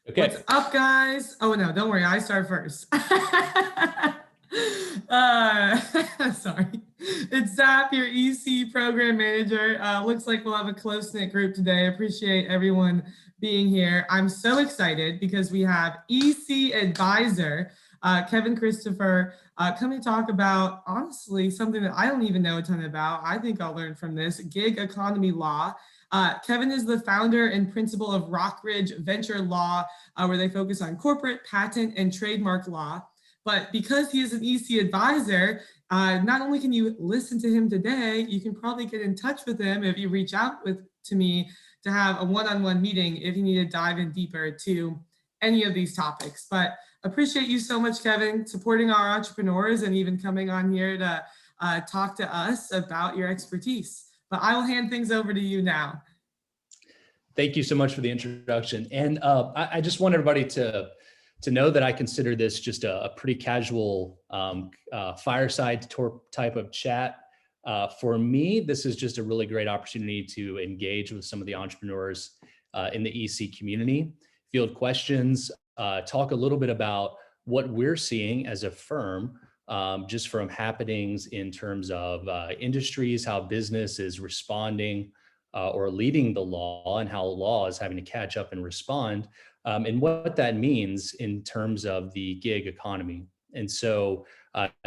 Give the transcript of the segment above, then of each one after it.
Okay. What's up, guys? Oh, no, don't worry. I start first. Sorry. It's Zap, your EC program manager. Looks like we'll have a close-knit group today. Appreciate everyone being here. I'm so excited because we have EC advisor, Kevin Christopher, coming to talk about, honestly, something that I don't even know a ton about. I think I'll learn from this, gig economy law. Kevin is the founder and principal of Rockridge Venture Law, where they focus on corporate, patent, and trademark law. But because he is an EC advisor, not only can you listen to him today, you can probably get in touch with him if you reach out to me to have a one-on-one meeting if you need to dive in deeper to any of these topics. But appreciate you so much, Kevin, supporting our entrepreneurs and even coming on here to talk to us about your expertise. But I will hand things over to you now. Thank you so much for the introduction. And I just want everybody to know that I consider this just a pretty casual fireside type of chat. For me, this is just a really great opportunity to engage with some of the entrepreneurs in the EC community, field questions, talk a little bit about what we're seeing as a firm, just from happenings in terms of industries, how business is responding or leading the law, and how law is having to catch up and respond, and what that means in terms of the gig economy. And so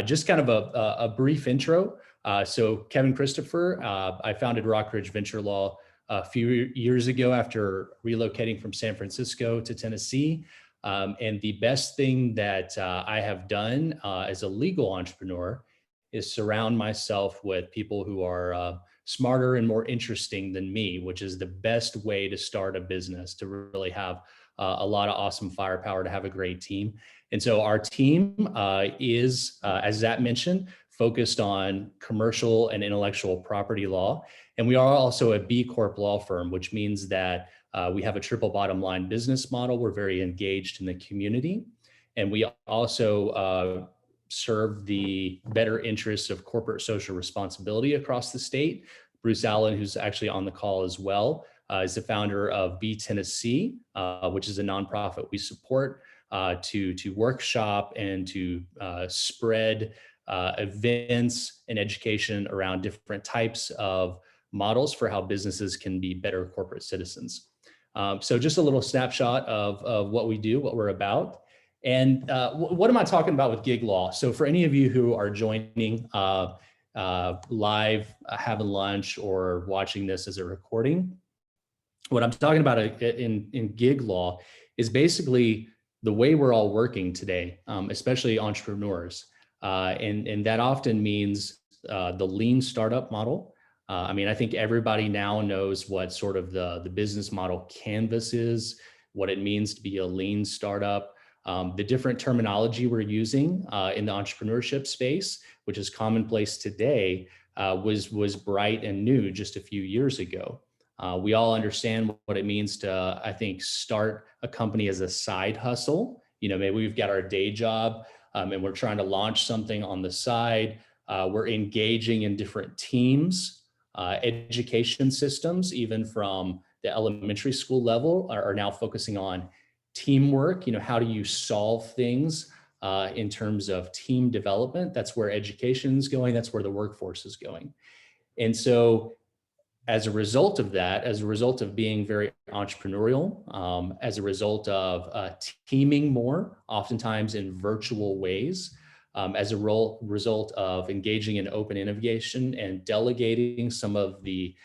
just kind of a brief intro. So Kevin Christopher, I founded Rockridge Venture Law a few years ago after relocating from San Francisco to Tennessee. And the best thing that I have done as a legal entrepreneur is surround myself with people who are smarter and more interesting than me, which is the best way to start a business, to really have a lot of awesome firepower, to have a great team. And so our team is, as Zach mentioned, focused on commercial and intellectual property law. And we are also a B Corp law firm, which means that we have a triple bottom line business model. We're very engaged in the community. And we also serve the better interests of corporate social responsibility across the state. Bruce Allen, who's actually on the call as well, is the founder of B Tennessee, which is a nonprofit we support to workshop and to spread events and education around different types of models for how businesses can be better corporate citizens. So just a little snapshot of what we do, what we're about. And what am I talking about with gig law? So for any of you who are joining live, having lunch, or watching this as a recording, what I'm talking about in gig law is basically the way we're all working today, especially entrepreneurs. And that often means the lean startup model. I mean, I think everybody now knows what sort of the business model canvas is, what it means to be a lean startup. The different terminology we're using in the entrepreneurship space, which is commonplace today, was bright and new just a few years ago. We all understand what it means to, I think, start a company as a side hustle. You know, maybe we've got our day job and we're trying to launch something on the side. We're engaging in different teams. Education systems, even from the elementary school level, are now focusing on teamwork. You know, how do you solve things in terms of team development? That's where education is going. That's where the workforce is going. And so as a result of that, as a result of being very entrepreneurial, as a result of teaming more, oftentimes in virtual ways, as a result of engaging in open innovation and delegating some of the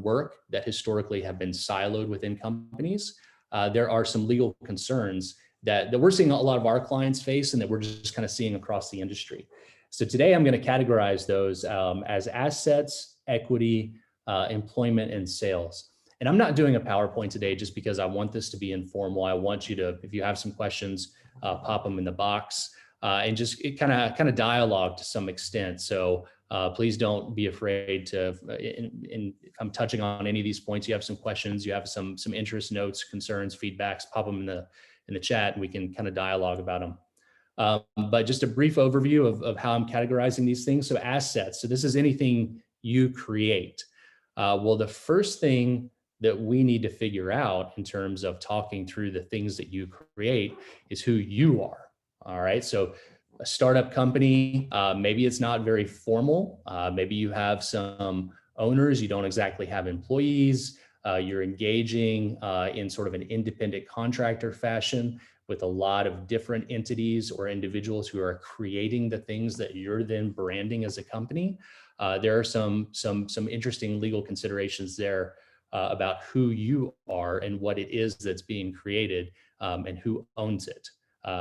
work that historically have been siloed within companies, there are some legal concerns that we're seeing a lot of our clients face and that we're just kind of seeing across the industry. So today I'm going to categorize those as assets, equity, employment, and sales. And I'm not doing a PowerPoint today just because I want this to be informal. I want you to, if you have some questions, pop them in the box and just kind of dialogue to some extent. So please don't be afraid to, if I'm touching on any of these points, you have some questions, you have some interest, notes, concerns, feedbacks, pop them in the chat and we can kind of dialogue about them. But just a brief overview of how I'm categorizing these things. So assets, so this is anything you create. Well, the first thing that we need to figure out in terms of talking through the things that you create is who you are. All right. So a startup company, maybe it's not very formal. Maybe you have some owners, you don't exactly have employees. You're engaging in sort of an independent contractor fashion with a lot of different entities or individuals who are creating the things that you're then branding as a company. There are some interesting legal considerations there about who you are and what it is that's being created and who owns it.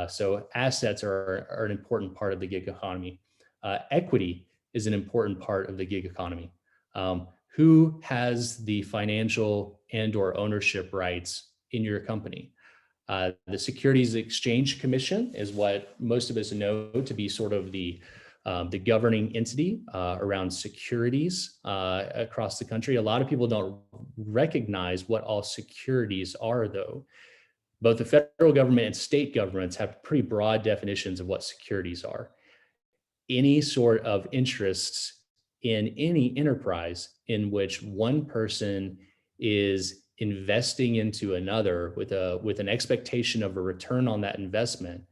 So assets are an important part of the gig economy. Equity is an important part of the gig economy. Who has the financial and/or ownership rights in your company? The Securities Exchange Commission is what most of us know to be sort of the governing entity around securities across the country. A lot of people don't recognize what all securities are, though. Both the federal government and state governments have pretty broad definitions of what securities are. Any sort of interests in any enterprise in which one person is investing into another with an expectation of a return on that investment,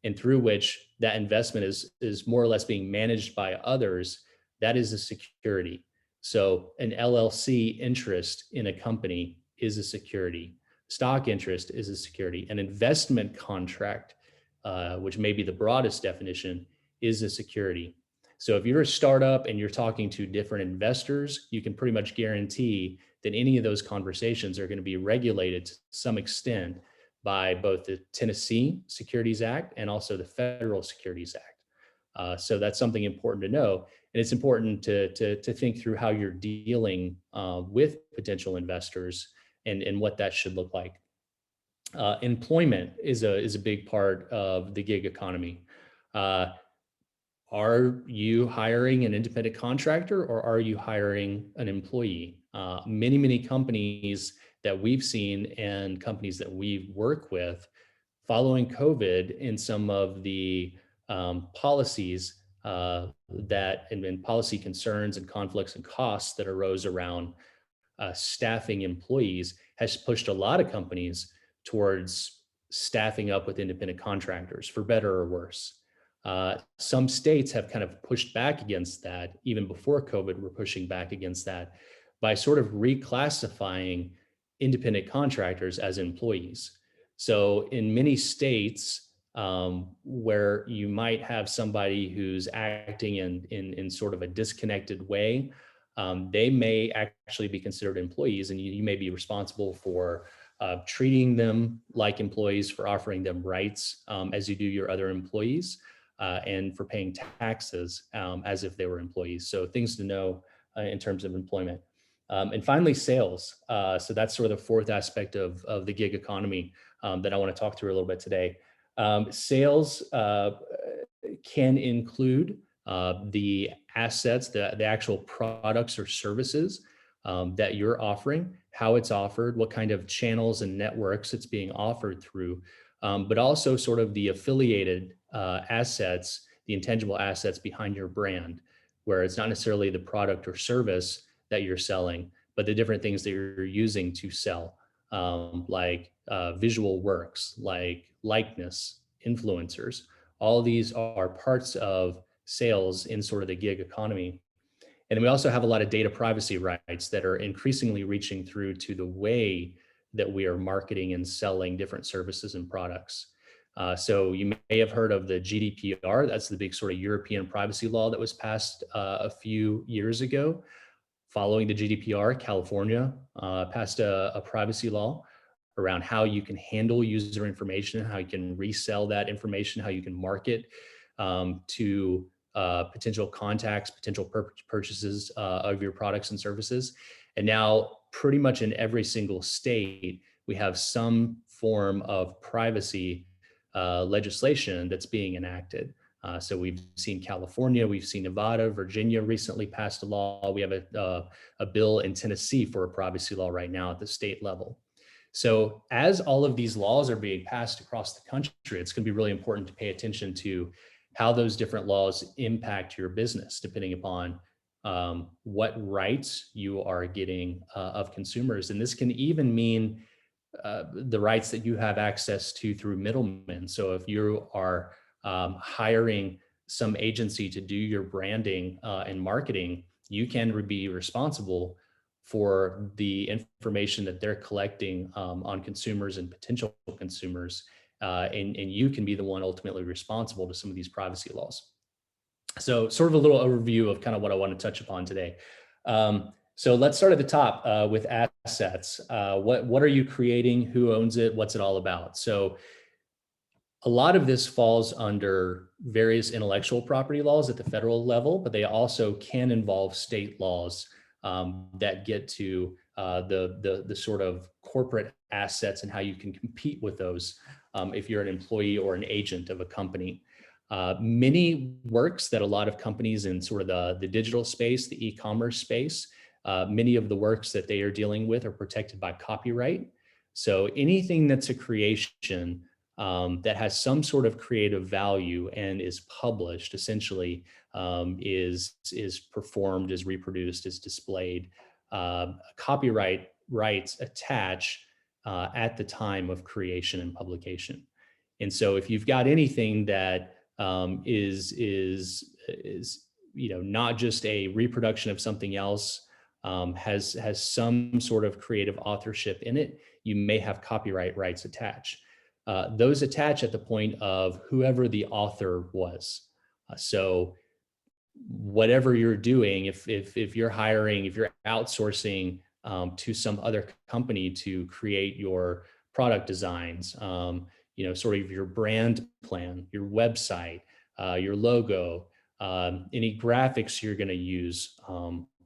and through which that investment is more or less being managed by others, that is a security. So an LLC interest in a company is a security. Stock interest is a security. An investment contract, which may be the broadest definition, is a security. So if you're a startup and you're talking to different investors, you can pretty much guarantee that any of those conversations are going to be regulated to some extent by both the Tennessee Securities Act and also the Federal Securities Act. So that's something important to know. And it's important to think through how you're dealing with potential investors and what that should look like. Employment is a big part of the gig economy. Are you hiring an independent contractor or are you hiring an employee? Many companies that we've seen and companies that we work with following COVID in some of the policies and policy concerns and conflicts and costs that arose around staffing employees has pushed a lot of companies towards staffing up with independent contractors, for better or worse. Some states have kind of pushed back against that. Even before COVID, we're pushing back against that by sort of reclassifying independent contractors as employees. So in many states where you might have somebody who's acting in sort of a disconnected way, they may actually be considered employees, and you may be responsible for treating them like employees, for offering them rights as you do your other employees, and for paying taxes as if they were employees. So things to know in terms of employment. And finally, sales. So that's sort of the fourth aspect of the gig economy that I want to talk through a little bit today. Sales can include the assets, the actual products or services that you're offering, how it's offered, what kind of channels and networks it's being offered through, but also sort of the affiliated assets, the intangible assets behind your brand, where it's not necessarily the product or service that you're selling, but the different things that you're using to sell, like visual works, like likeness, influencers. All of these are parts of sales in sort of the gig economy. And we also have a lot of data privacy rights that are increasingly reaching through to the way that we are marketing and selling different services and products. So you may have heard of the Gdpr. That's the big sort of European privacy law that was passed a few years ago. Following the Gdpr, California passed a privacy law around how you can handle user information, how you can resell that information, how you can market to potential contacts, potential purchases of your products and services. And now pretty much in every single state, we have some form of privacy legislation that's being enacted. So we've seen California, we've seen Nevada, Virginia recently passed a law. We have a bill in Tennessee for a privacy law right now at the state level. So as all of these laws are being passed across the country, it's going to be really important to pay attention to how those different laws impact your business, depending upon what rights you are getting of consumers. And this can even mean the rights that you have access to through middlemen. So if you are hiring some agency to do your branding and marketing, you can be responsible for the information that they're collecting on consumers and potential consumers. And you can be the one ultimately responsible to some of these privacy laws. So sort of a little overview of kind of what I want to touch upon today. So let's start at the top with assets. What are you creating? Who owns it? What's it all about? So a lot of this falls under various intellectual property laws at the federal level, but they also can involve state laws that get to the sort of corporate assets and how you can compete with those if you're an employee or an agent of a company. Many works that a lot of companies in sort of the digital space, the e-commerce space, many of the works that they are dealing with are protected by copyright. So anything that's a creation that has some sort of creative value and is published, essentially, is performed, is reproduced, is displayed. Copyright rights attach at the time of creation and publication. And so if you've got anything that is not just a reproduction of something else, has some sort of creative authorship in it, you may have copyright rights attached. Those attach at the point of whoever the author was. So whatever you're doing, if you're hiring, if you're outsourcing to some other company to create your product designs, sort of your brand plan, your website, your logo, any graphics you're going to use,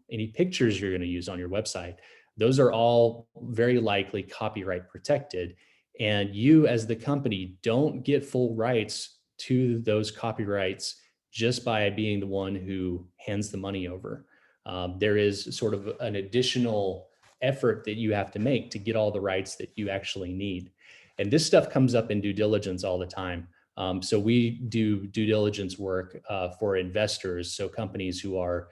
any pictures you're going to use on your website, those are all very likely copyright protected. And you as the company don't get full rights to those copyrights just by being the one who hands the money over. There is sort of an additional effort that you have to make to get all the rights that you actually need. And this stuff comes up in due diligence all the time. So we do due diligence work for investors. So companies who are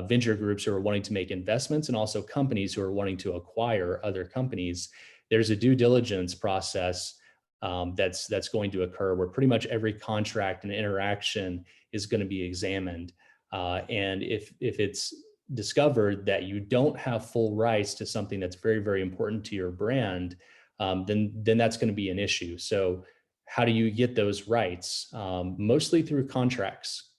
venture groups who are wanting to make investments, and also companies who are wanting to acquire other companies. There's a due diligence process that's going to occur where pretty much every contract and interaction is going to be examined. And if it's discovered that you don't have full rights to something that's very, very important to your brand, then that's going to be an issue. So how do you get those rights? Mostly through contracts,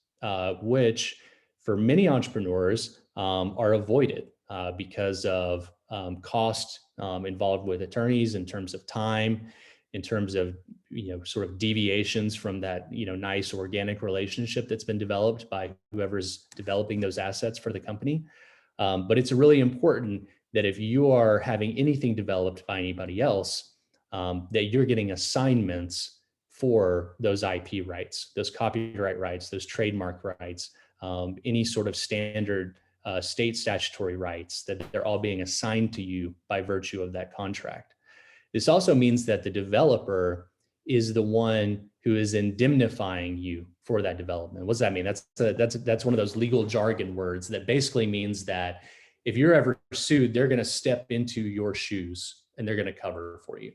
which for many entrepreneurs are avoided because of cost involved with attorneys in terms of time, in terms of sort of deviations from that nice organic relationship that's been developed by whoever's developing those assets for the company. But it's really important that if you are having anything developed by anybody else, that you're getting assignments for those IP rights, those copyright rights, those trademark rights, any sort of standard state statutory rights, that they're all being assigned to you by virtue of that contract. This also means that the developer is the one who is indemnifying you for that development. What does that mean? That's one of those legal jargon words that basically means that if you're ever sued, they're going to step into your shoes and they're going to cover for you.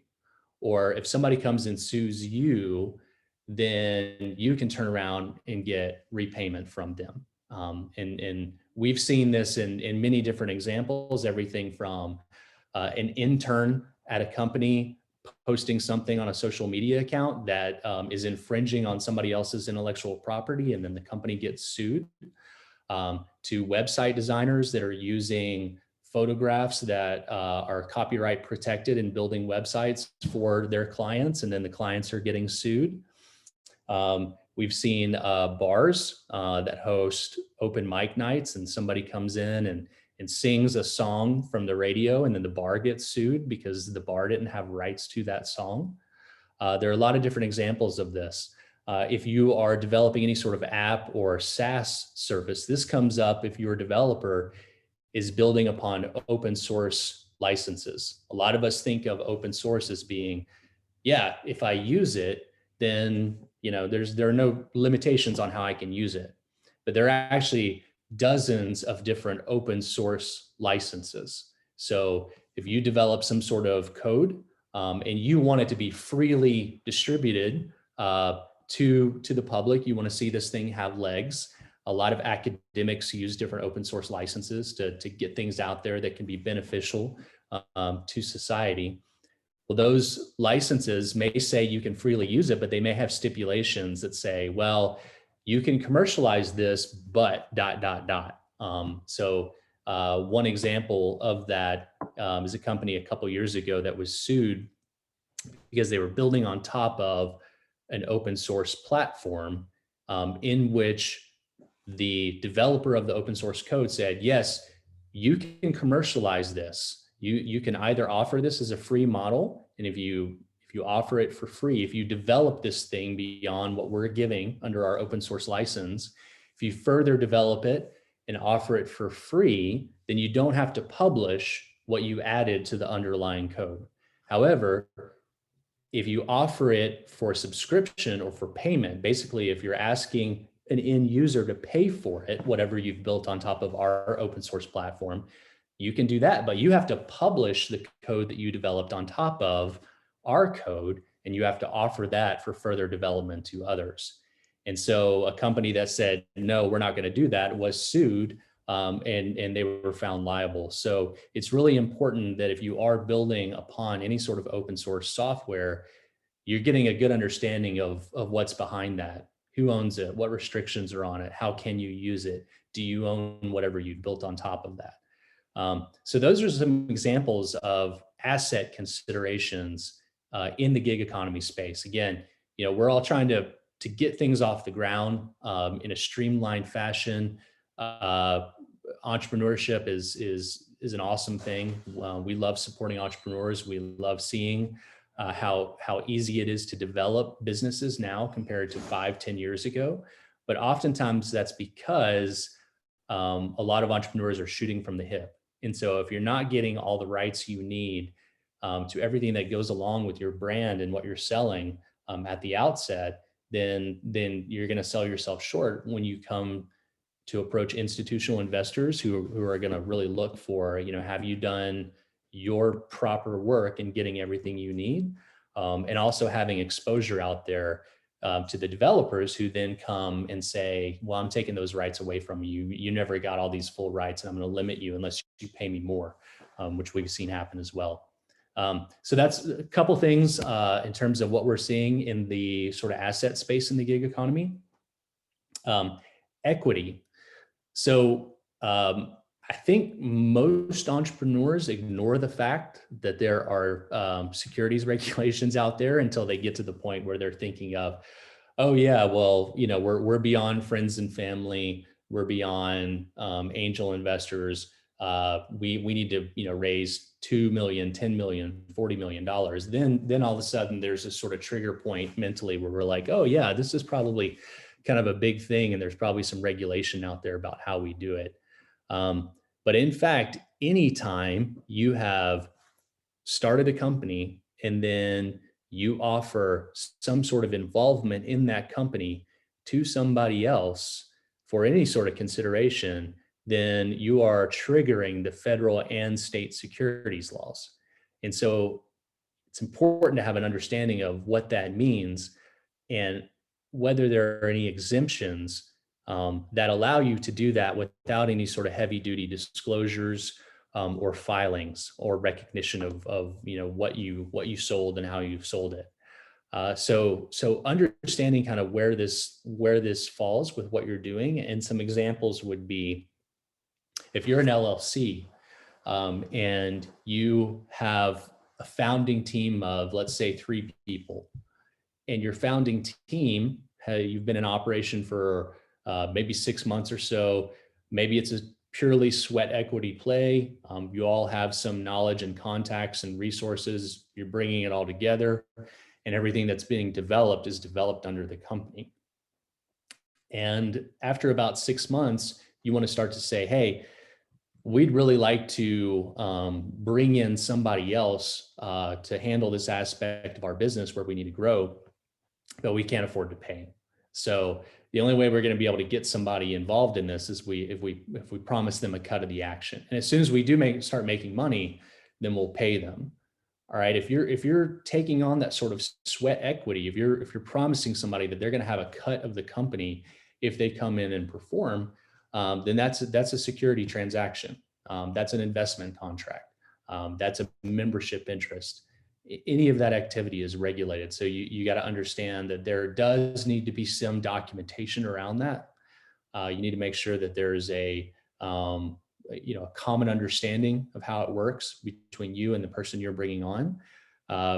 Or if somebody comes and sues you, then you can turn around and get repayment from them. And we've seen this in many different examples, everything from an intern at a company posting something on a social media account that is infringing on somebody else's intellectual property, and then the company gets sued, to website designers that are using photographs that are copyright protected and building websites for their clients, and then the clients are getting sued. We've seen bars that host open mic nights, and somebody comes in and sings a song from the radio, and then the bar gets sued because the bar didn't have rights to that song. There are a lot of different examples of this. If you are developing any sort of app or SaaS service, this comes up if your developer is building upon open source licenses. A lot of us think of open source as being, yeah, if I use it, then there are no limitations on how I can use it. but there are actually dozens of different open source licenses. So if you develop some sort of code and you want it to be freely distributed to the public, you want to see this thing have legs. A lot of academics use different open source licenses to get things out there that can be beneficial to society. Well, those licenses may say you can freely use it, but they may have stipulations that say, well, you can commercialize this, but ... One example of that is a company a couple years ago that was sued because they were building on top of an open source platform in which the developer of the open source code said, yes, you can commercialize this. You can either offer this as a free model, and if you offer it for free, if you develop this thing beyond what we're giving under our open source license, if you further develop it and offer it for free, then you don't have to publish what you added to the underlying code. However, if you offer it for subscription or for payment, basically if you're asking an end user to pay for it, whatever you've built on top of our open source platform, you can do that, but you have to publish the code that you developed on top of our code, and you have to offer that for further development to others. And so a company that said, no, we're not going to do that, was sued and they were found liable. So it's really important that if you are building upon any sort of open source software, you're getting a good understanding of what's behind that. Who owns it? What restrictions are on it? How can you use it? Do you own whatever you built on top of that? So those are some examples of asset considerations in the gig economy space. Again, we're all trying to get things off the ground in a streamlined fashion. Entrepreneurship is an awesome thing. We love supporting entrepreneurs. We love seeing how easy it is to develop businesses now compared to 5-10 years ago. But oftentimes that's because a lot of entrepreneurs are shooting from the hip. And so if you're not getting all the rights you need to everything that goes along with your brand and what you're selling at the outset, then you're going to sell yourself short when you come to approach institutional investors who are going to really look for, have you done your proper work in getting everything you need, and also having exposure out there to the developers who then come and say, well, I'm taking those rights away from you. You never got all these full rights, and I'm going to limit you unless you pay me more, which we've seen happen as well. So that's a couple things in terms of what we're seeing in the sort of asset space in the gig economy. Equity. So I think most entrepreneurs ignore the fact that there are securities regulations out there until they get to the point where they're thinking of, oh yeah, well, we're beyond friends and family, we're beyond angel investors. We need to raise $2 million, $10 million, $40 million. Then all of a sudden there's this sort of trigger point mentally where we're like, oh yeah, this is probably kind of a big thing, and there's probably some regulation out there about how we do it. But in fact, anytime you have started a company and then you offer some sort of involvement in that company to somebody else for any sort of consideration, then you are triggering the federal and state securities laws. And so it's important to have an understanding of what that means and whether there are any exemptions that allow you to do that without any sort of heavy duty disclosures or filings or recognition of what you sold and how you've sold it. So understanding kind of where this falls with what you're doing, and some examples would be, if you're an LLC and you have a founding team of, let's say, 3 people, and your founding team, you've been in operation for maybe 6 months or so, maybe it's a purely sweat equity play. You all have some knowledge and contacts and resources. You're bringing it all together, and everything that's being developed is developed under the company. And after about 6 months, you want to start to say, hey, we'd really like to bring in somebody else to handle this aspect of our business where we need to grow, but we can't afford to pay. So the only way we're going to be able to get somebody involved in this is if we promise them a cut of the action. And as soon as we do start making money, then we'll pay them. All right. If you're taking on that sort of sweat equity, if you're promising somebody that they're going to have a cut of the company if they come in and perform, then that's a security transaction. That's an investment contract. That's a membership interest. Any of that activity is regulated. So you got to understand that there does need to be some documentation around that. You need to make sure that there's a common understanding of how it works between you and the person you're bringing on,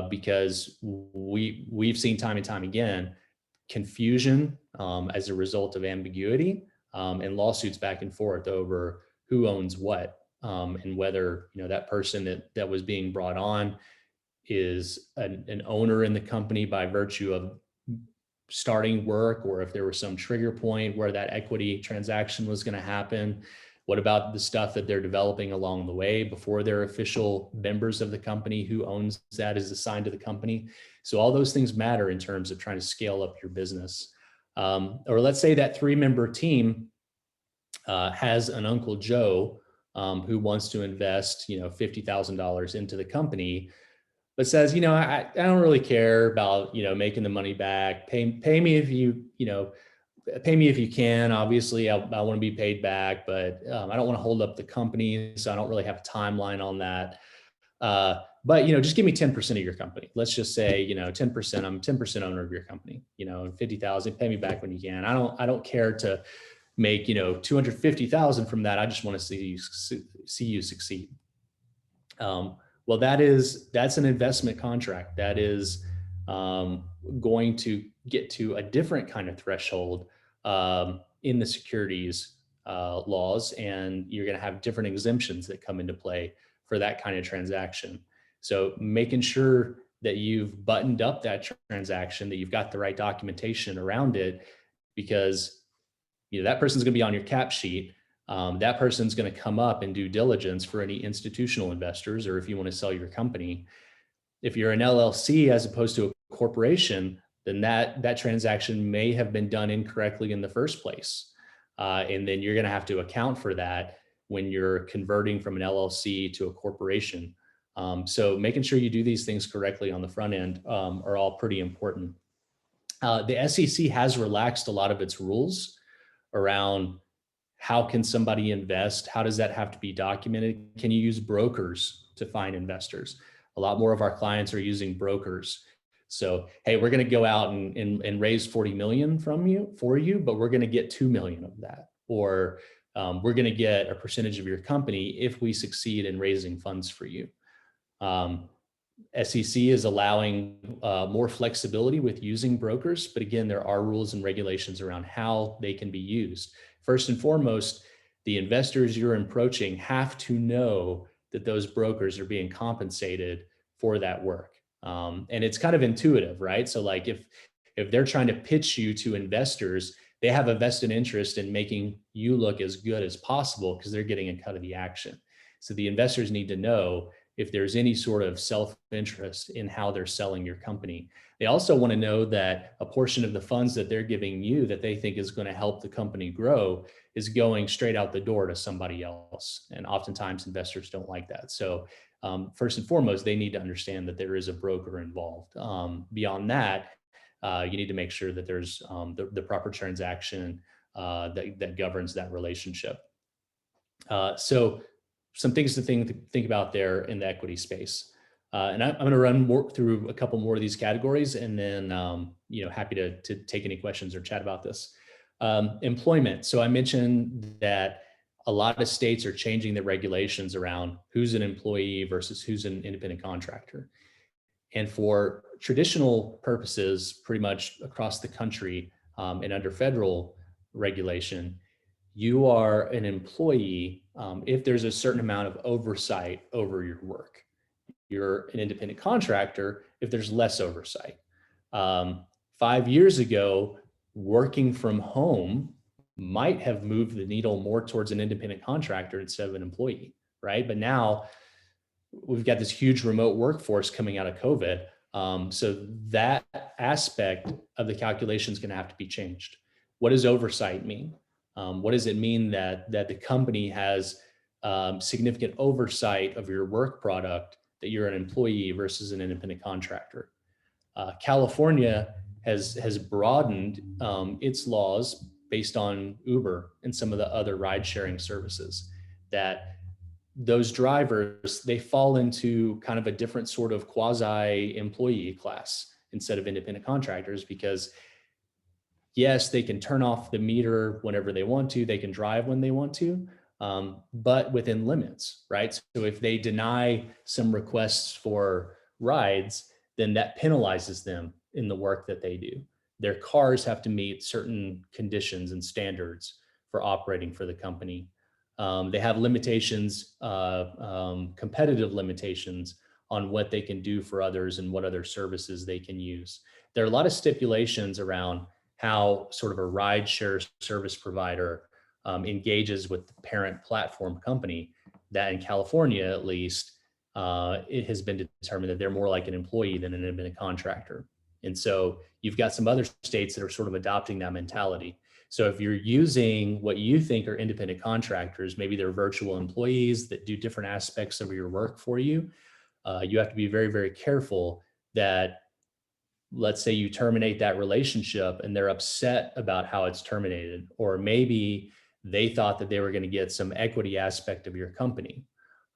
because we've seen time and time again confusion as a result of ambiguity and lawsuits back and forth over who owns what, and whether that person that was being brought on is an owner in the company by virtue of starting work, or if there was some trigger point where that equity transaction was going to happen. What about the stuff that they're developing along the way before they're official members of the company? Who owns that is assigned to the company? So all those things matter in terms of trying to scale up your business. Or let's say that 3-member team has an Uncle Joe who wants to invest $50,000 into the company, but says, I don't really care about, making the money back. Pay me if pay me if you can. Obviously, I want to be paid back, but I don't want to hold up the company, so I don't really have a timeline on that. But just give me 10% of your company. Let's just say 10%. I'm 10% owner of your company. 50,000. Pay me back when you can. I don't care to make 250,000 from that. I just want to see you succeed. Well, that's an investment contract. That is going to get to a different kind of threshold in the securities laws, and you're going to have different exemptions that come into play for that kind of transaction. So making sure that you've buttoned up that transaction, that you've got the right documentation around it, because that person's going to be on your cap sheet. That person's going to come up and do diligence for any institutional investors, or if you want to sell your company. If you're an LLC as opposed to a corporation, then that transaction may have been done incorrectly in the first place. And then you're going to have to account for that when you're converting from an LLC to a corporation. So making sure you do these things correctly on the front end are all pretty important. The SEC has relaxed a lot of its rules around how can somebody invest? How does that have to be documented? Can you use brokers to find investors? A lot more of our clients are using brokers. So, hey, we're going to go out and raise 40 million for you, but we're going to get 2 million of that. Or we're going to get a percentage of your company if we succeed in raising funds for you. SEC is allowing more flexibility with using brokers, but again, there are rules and regulations around how they can be used. First and foremost, the investors you're approaching have to know that those brokers are being compensated for that work. And it's kind of intuitive, right? So like if they're trying to pitch you to investors, they have a vested interest in making you look as good as possible because they're getting a cut of the action. So the investors need to know if there's any sort of self-interest in how they're selling your company. They also want to know that a portion of the funds that they're giving you that they think is going to help the company grow is going straight out the door to somebody else. And oftentimes investors don't like that. So first and foremost, they need to understand that there is a broker involved. Beyond that, you need to make sure that there's the proper transaction that governs that relationship. So some things to think about there in the equity space. And I'm going to run through a couple more of these categories, and then happy to take any questions or chat about this. Employment. So I mentioned that a lot of states are changing the regulations around who's an employee versus who's an independent contractor. And for traditional purposes, pretty much across the country and under federal regulation, you are an employee if there's a certain amount of oversight over your work. You're an independent contractor if there's less oversight. 5 years ago, working from home might have moved the needle more towards an independent contractor instead of an employee, right? But now we've got this huge remote workforce coming out of COVID. So that aspect of the calculation is going to have to be changed. what does oversight mean? What does it mean that the company has significant oversight of your work product, that you're an employee versus an independent contractor? California has broadened its laws based on Uber and some of the other ride sharing services, that those drivers, they fall into kind of a different sort of quasi employee class instead of independent contractors, because yes, they can turn off the meter whenever they want to, they can drive when they want to, but within limits, right? So if they deny some requests for rides, then that penalizes them in the work that they do. Their cars have to meet certain conditions and standards for operating for the company. They have limitations, competitive limitations on what they can do for others and what other services they can use. There are a lot of stipulations around how sort of a ride share service provider engages with the parent platform company, that in California, at least, it has been determined that they're more like an employee than an independent contractor. And so you've got some other states that are sort of adopting that mentality. So if you're using what you think are independent contractors, maybe they're virtual employees that do different aspects of your work for you, you have to be very, very careful that, let's say you terminate that relationship and they're upset about how it's terminated, or maybe they thought that they were going to get some equity aspect of your company,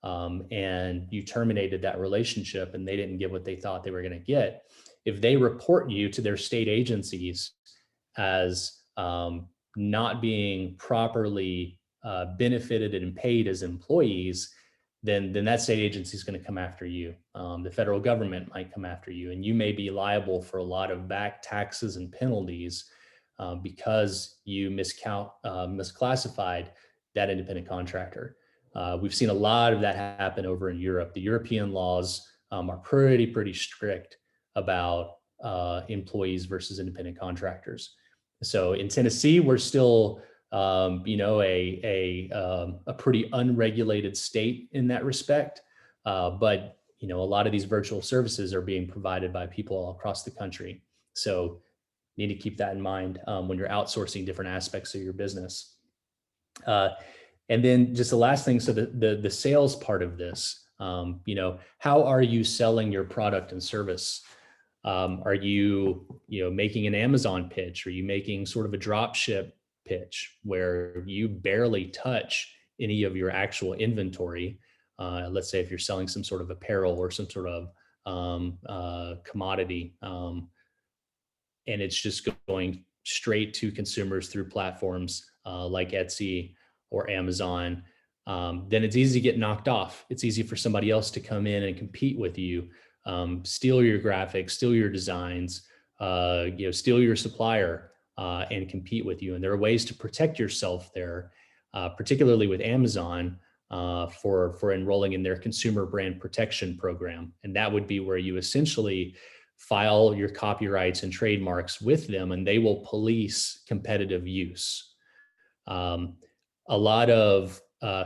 and you terminated that relationship and they didn't get what they thought they were going to get. If they report you to their state agencies as not being properly benefited and paid as employees, then that state agency is going to come after you. The federal government might come after you, and you may be liable for a lot of back taxes and penalties because you misclassified that independent contractor. We've seen a lot of that happen over in Europe. The European laws are pretty strict about employees versus independent contractors. So in Tennessee, we're still a pretty unregulated state in that respect. But a lot of these virtual services are being provided by people all across the country. So you need to keep that in mind when you're outsourcing different aspects of your business. And then just the last thing, so the sales part of this, how are you selling your product and service? Are you, making an Amazon pitch? Are you making sort of a drop ship pitch where you barely touch any of your actual inventory? Let's say if you're selling some sort of apparel or some sort of commodity, and it's just going straight to consumers through platforms like Etsy or Amazon, then it's easy to get knocked off. It's easy for somebody else to come in and compete with you, steal your graphics, steal your designs, steal your supplier, and compete with you. And there are ways to protect yourself there, particularly with Amazon, for enrolling in their consumer brand protection program. And that would be where you essentially file your copyrights and trademarks with them, and they will police competitive use. A lot of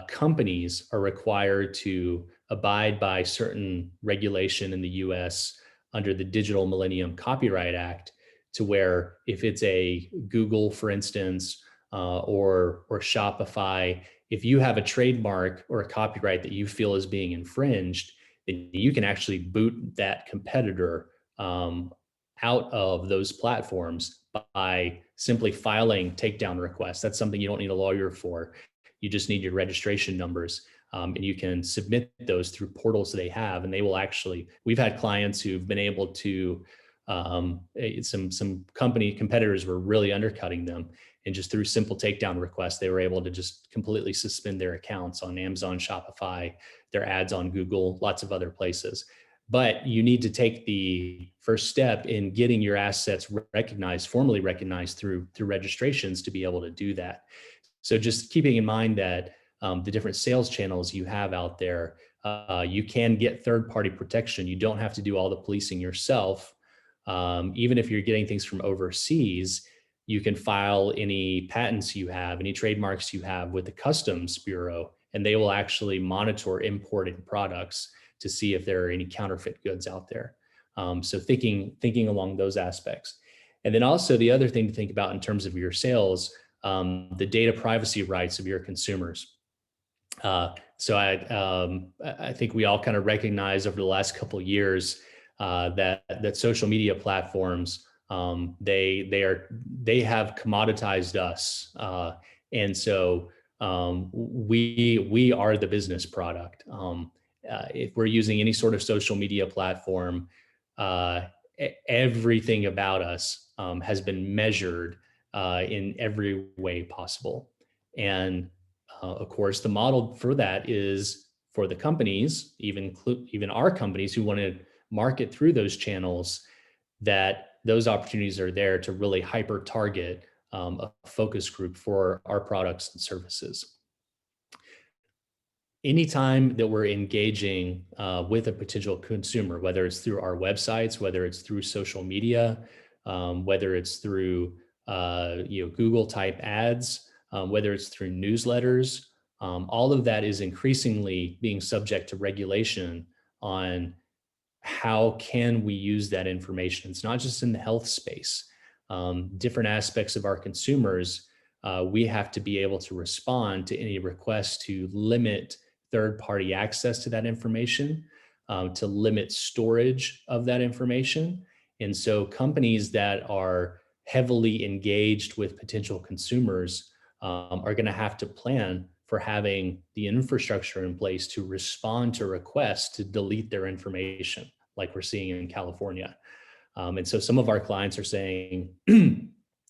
companies are required to abide by certain regulation in the US under the Digital Millennium Copyright Act, to where if it's a Google, for instance, or Shopify, if you have a trademark or a copyright that you feel is being infringed, then you can actually boot that competitor out of those platforms by simply filing takedown requests. That's something you don't need a lawyer for. You just need your registration numbers, and you can submit those through portals they have, and they will actually, we've had clients who've been able to, some competitors were really undercutting them, and just through simple takedown requests, they were able to just completely suspend their accounts on Amazon, Shopify, their ads on Google, lots of other places. But you need to take the first step in getting your assets recognized, formally recognized through registrations to be able to do that. So just keeping in mind that the different sales channels you have out there, you can get third-party protection. You don't have to do all the policing yourself. Even if you're getting things from overseas, you can file any patents you have, any trademarks you have with the Customs Bureau, and they will actually monitor imported products to see if there are any counterfeit goods out there. So thinking along those aspects. And then also the other thing to think about in terms of your sales, the data privacy rights of your consumers. So I think we all kind of recognize over the last couple of years that social media platforms, they have commoditized us, and so we are the business product. If we're using any sort of social media platform, everything about us has been measured in every way possible. And of course, the model for that is for the companies, even our companies who want to market through those channels, that those opportunities are there to really hyper target a focus group for our products and services. Anytime that we're engaging with a potential consumer, whether it's through our websites, whether it's through social media, whether it's through Google type ads, whether it's through newsletters, all of that is increasingly being subject to regulation on how can we use that information. It's not just in the health space. Different aspects of our consumers, we have to be able to respond to any requests to limit third-party access to that information, to limit storage of that information. And so companies that are heavily engaged with potential consumers are going to have to plan for having the infrastructure in place to respond to requests to delete their information, like we're seeing in California. And so some of our clients are saying,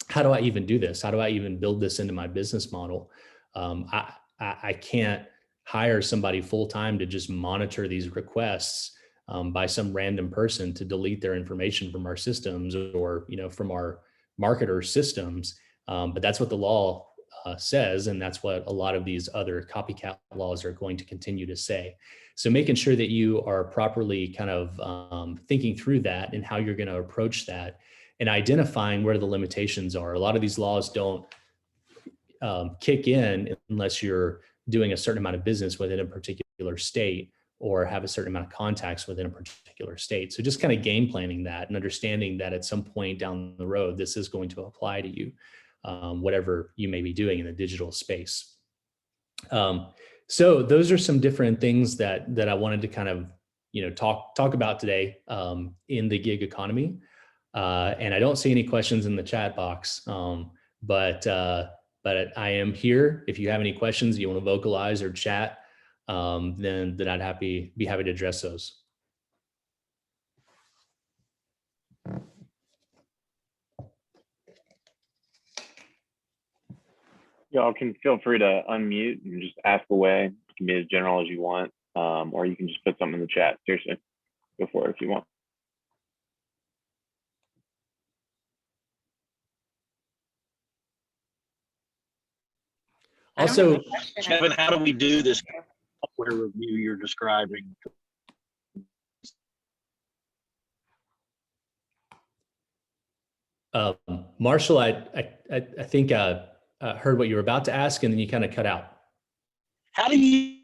how do I even do this? How do I even build this into my business model? I can't hire somebody full-time to just monitor these requests by some random person to delete their information from our systems or from our marketer systems. But that's what the law says, and that's what a lot of these other copycat laws are going to continue to say. So making sure that you are properly kind of thinking through that and how you're going to approach that, and identifying where the limitations are. A lot of these laws don't kick in unless you're doing a certain amount of business within a particular state or have a certain amount of contacts within a particular state. So just kind of game planning that and understanding that at some point down the road, this is going to apply to you, whatever you may be doing in the digital space. So those are some different things that I wanted to kind of talk about today in the gig economy. And I don't see any questions in the chat box, but I am here. If you have any questions you want to vocalize or chat, then I'd be happy to address those. Y'all can feel free to unmute and just ask away. It can be as general as you want, or you can just put something in the chat. Seriously, go for it if you want. Also, Kevin, how do we do this software review you're describing? Marshall, I think heard what you were about to ask, and then you kind of cut out. How do you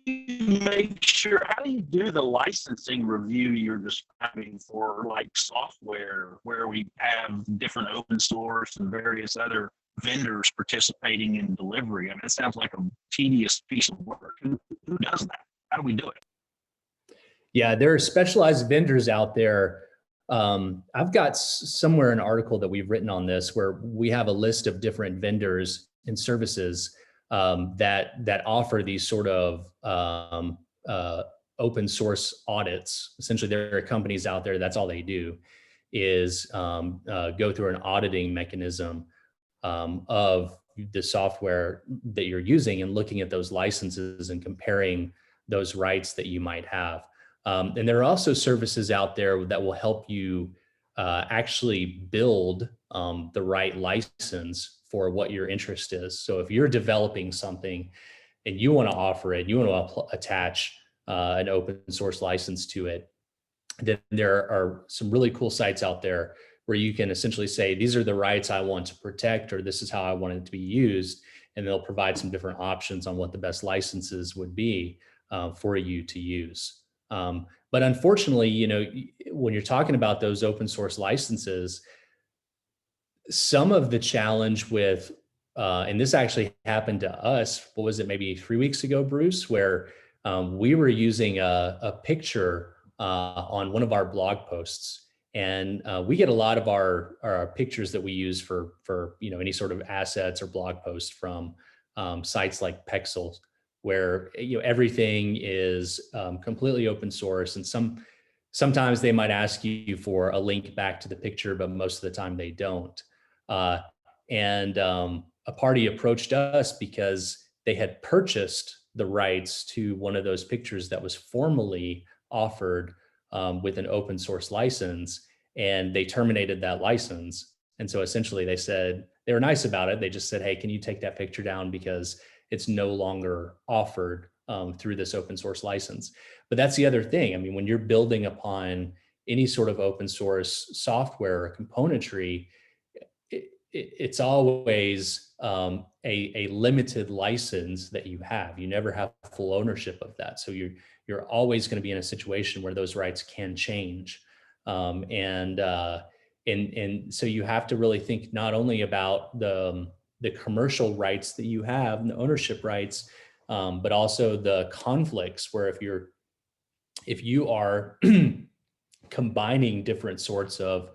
make sure, how do you do the licensing review you're describing for like software where we have different open source and various other vendors participating in delivery? I mean, it sounds like a tedious piece of work. Who does that? How do we do it? Yeah, there are specialized vendors out there. I've got somewhere an article that we've written on this where we have a list of different vendors and services that offer these sort of open source audits. Essentially, there are companies out there, that's all they do is go through an auditing mechanism of the software that you're using and looking at those licenses and comparing those rights that you might have. And there are also services out there that will help you actually build the right license for what your interest is. So if you're developing something and you want to offer it, you want to attach an open source license to it, then there are some really cool sites out there where you can essentially say, these are the rights I want to protect, or this is how I want it to be used. And they'll provide some different options on what the best licenses would be for you to use. But unfortunately, when you're talking about those open source licenses, some of the challenge with, and this actually happened to us, what was it, maybe 3 weeks ago, Bruce, where we were using a picture on one of our blog posts. And we get a lot of our pictures that we use for any sort of assets or blog posts from sites like Pexels, where everything is completely open source, and sometimes they might ask you for a link back to the picture, but most of the time they don't. And a party approached us because they had purchased the rights to one of those pictures that was formally offered with an open source license, and they terminated that license. And so essentially they said, they were nice about it. They just said, hey, can you take that picture down because it's no longer offered through this open source license. But that's the other thing. I mean, when you're building upon any sort of open source software or componentry, it's always a limited license that you have. You never have full ownership of that. So you're always going to be in a situation where those rights can change. And so you have to really think not only about the commercial rights that you have and the ownership rights, but also the conflicts where if you are combining different sorts of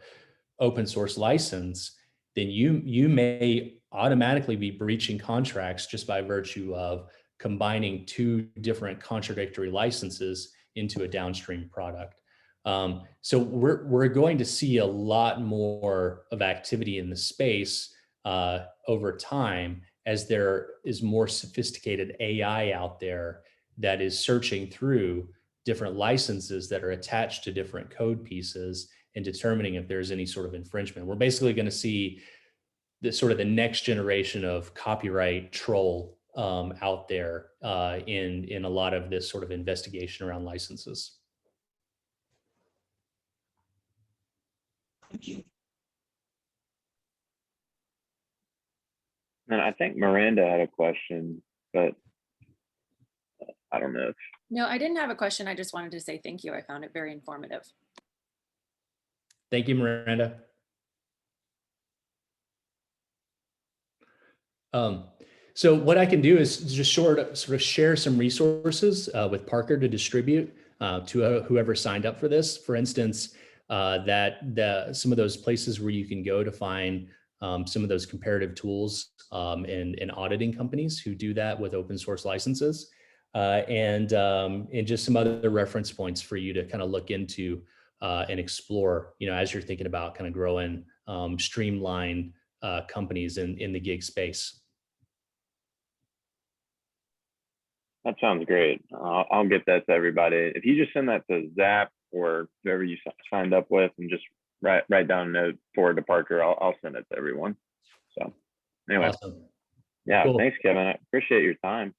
open source license, then you may automatically be breaching contracts just by virtue of combining two different contradictory licenses into a downstream product. So we're going to see a lot more of activity in the space over time as there is more sophisticated AI out there that is searching through different licenses that are attached to different code pieces and determining if there's any sort of infringement. We're basically going to see the next generation of copyright troll out there in a lot of this sort of investigation around licenses. Thank you. And I think Miranda had a question, but I don't know. No, I didn't have a question. I just wanted to say thank you. I found it very informative. Thank you, Miranda. So what I can do is just sort of share some resources with Parker to distribute to whoever signed up for this. For instance, some of those places where you can go to find some of those comparative tools in auditing companies who do that with open source licenses, and just some other reference points for you to kind of look into and explore, as you're thinking about kind of growing streamlined companies in the gig space. That sounds great. I'll get that to everybody. If you just send that to Zap or whoever you signed up with, and just write down a note, forward to Parker, I'll send it to everyone. So anyway, awesome. Yeah, cool. Thanks, Kevin. I appreciate your time.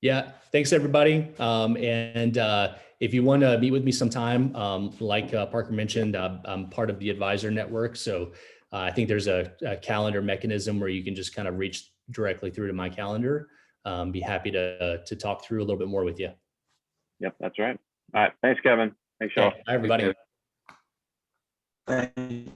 Yeah, thanks everybody. And if you want to meet with me sometime, like Parker mentioned, I'm part of the advisor network. So I think there's a calendar mechanism where you can just kind of reach directly through to my calendar. Be happy to talk through a little bit more with you. Yep, that's right. All right, thanks, Kevin. Thanks, y'all. Bye, everybody. Thanks.